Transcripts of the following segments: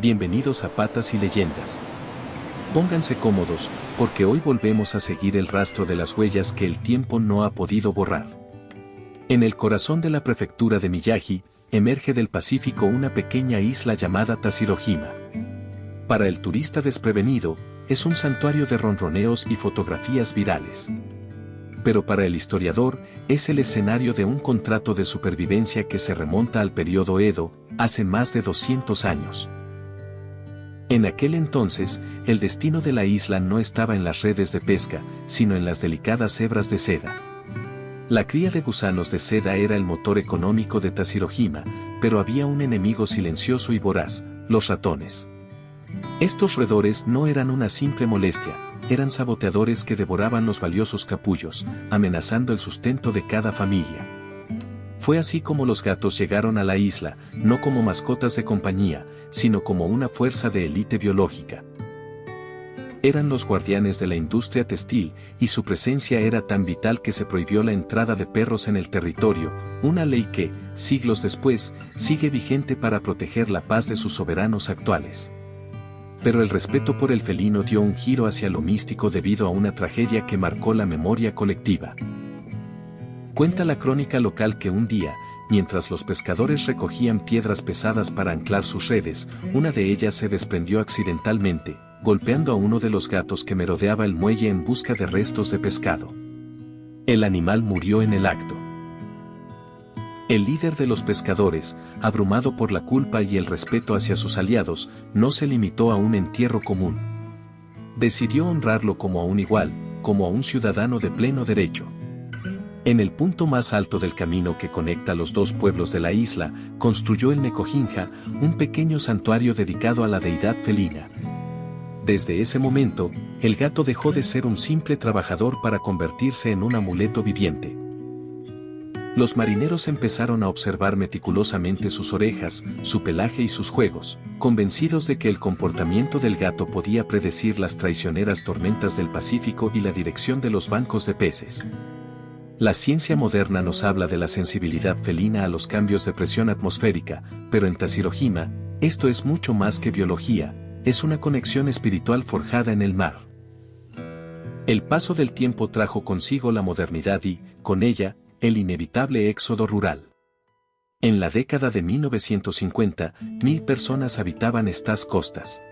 bienvenidos a Patas y Leyendas. Pónganse cómodos, porque hoy volvemos a seguir el rastro de las huellas que el tiempo no ha podido borrar. En el corazón de la prefectura de Miyagi, emerge del Pacífico una pequeña isla llamada Tashirojima. Para el turista desprevenido, es un santuario de ronroneos y fotografías virales. Pero para el historiador, es el escenario de un contrato de supervivencia que se remonta al periodo Edo, hace más de 200 años. En aquel entonces, el destino de la isla no estaba en las redes de pesca, sino en las delicadas hebras de seda. La cría de gusanos de seda era el motor económico de Tashirojima, pero había un enemigo silencioso y voraz, los ratones. Estos roedores no eran una simple molestia, eran saboteadores que devoraban los valiosos capullos, amenazando el sustento de cada familia. Fue así como los gatos llegaron a la isla, no como mascotas de compañía, sino como una fuerza de élite biológica. Eran los guardianes de la industria textil, y su presencia era tan vital que se prohibió la entrada de perros en el territorio, una ley que, siglos después, sigue vigente para proteger la paz de sus soberanos actuales. Pero el respeto por el felino dio un giro hacia lo místico debido a una tragedia que marcó la memoria colectiva. Cuenta la crónica local que un día, mientras los pescadores recogían piedras pesadas para anclar sus redes, una de ellas se desprendió accidentalmente, golpeando a uno de los gatos que merodeaba el muelle en busca de restos de pescado. El animal murió en el acto. El líder de los pescadores, abrumado por la culpa y el respeto hacia sus aliados, no se limitó a un entierro común. Decidió honrarlo como a un igual, como a un ciudadano de pleno derecho. En el punto más alto del camino que conecta los dos pueblos de la isla, construyó el Nekojinja, un pequeño santuario dedicado a la deidad felina. Desde ese momento, el gato dejó de ser un simple trabajador para convertirse en un amuleto viviente. Los marineros empezaron a observar meticulosamente sus orejas, su pelaje y sus juegos, convencidos de que el comportamiento del gato podía predecir las traicioneras tormentas del Pacífico y la dirección de los bancos de peces. La ciencia moderna nos habla de la sensibilidad felina a los cambios de presión atmosférica, pero en Tashirojima, esto es mucho más que biología, es una conexión espiritual forjada en el mar. El paso del tiempo trajo consigo la modernidad y, con ella, el inevitable éxodo rural. En la década de 1950, 1000 personas habitaban estas costas.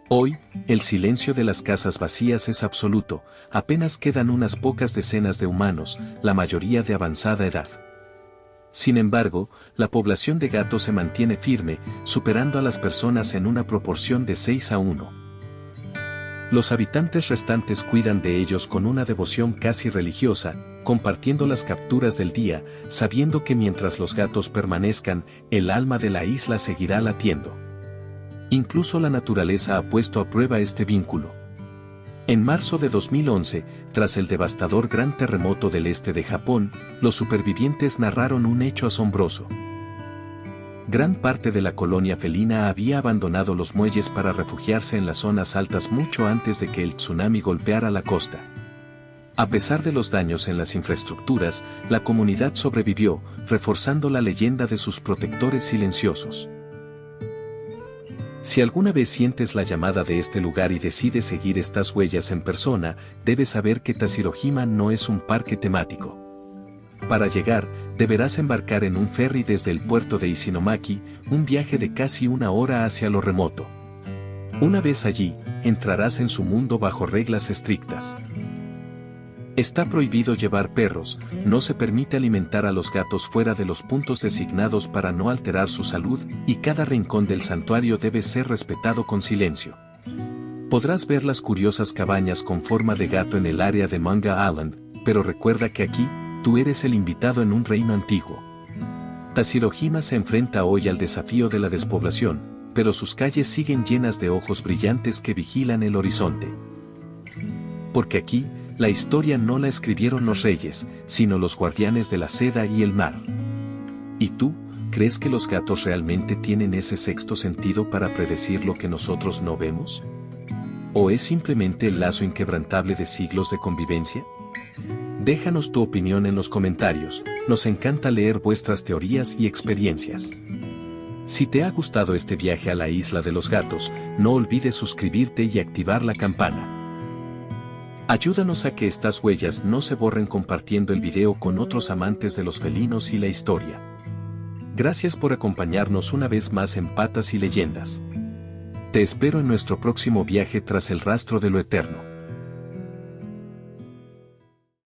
Hoy, el silencio de las casas vacías es absoluto, apenas quedan unas pocas decenas de humanos, la mayoría de avanzada edad. Sin embargo, la población de gatos se mantiene firme, superando a las personas en una proporción de 6-1. Los habitantes restantes cuidan de ellos con una devoción casi religiosa, compartiendo las capturas del día, sabiendo que mientras los gatos permanezcan, el alma de la isla seguirá latiendo. Incluso la naturaleza ha puesto a prueba este vínculo. En marzo de 2011, tras el devastador gran terremoto del este de Japón, los supervivientes narraron un hecho asombroso. Gran parte de la colonia felina había abandonado los muelles para refugiarse en las zonas altas mucho antes de que el tsunami golpeara la costa. A pesar de los daños en las infraestructuras, la comunidad sobrevivió, reforzando la leyenda de sus protectores silenciosos. Si alguna vez sientes la llamada de este lugar y decides seguir estas huellas en persona, debes saber que Tashirojima no es un parque temático. Para llegar, deberás embarcar en un ferry desde el puerto de Isinomaki, un viaje de casi una hora hacia lo remoto. Una vez allí, entrarás en su mundo bajo reglas estrictas. Está prohibido llevar perros, no se permite alimentar a los gatos fuera de los puntos designados para no alterar su salud, y cada rincón del santuario debe ser respetado con silencio. Podrás ver las curiosas cabañas con forma de gato en el área de Manga Island, pero recuerda que aquí, tú eres el invitado en un reino antiguo. Tashirojima se enfrenta hoy al desafío de la despoblación, pero sus calles siguen llenas de ojos brillantes que vigilan el horizonte. Porque aquí, la historia no la escribieron los reyes, sino los guardianes de la seda y el mar. ¿Y tú, crees que los gatos realmente tienen ese sexto sentido para predecir lo que nosotros no vemos? ¿O es simplemente el lazo inquebrantable de siglos de convivencia? Déjanos tu opinión en los comentarios, nos encanta leer vuestras teorías y experiencias. Si te ha gustado este viaje a la isla de los gatos, no olvides suscribirte y activar la campana. Ayúdanos a que estas huellas no se borren compartiendo el video con otros amantes de los felinos y la historia. Gracias por acompañarnos una vez más en Patas y Leyendas. Te espero en nuestro próximo viaje tras el rastro de lo eterno.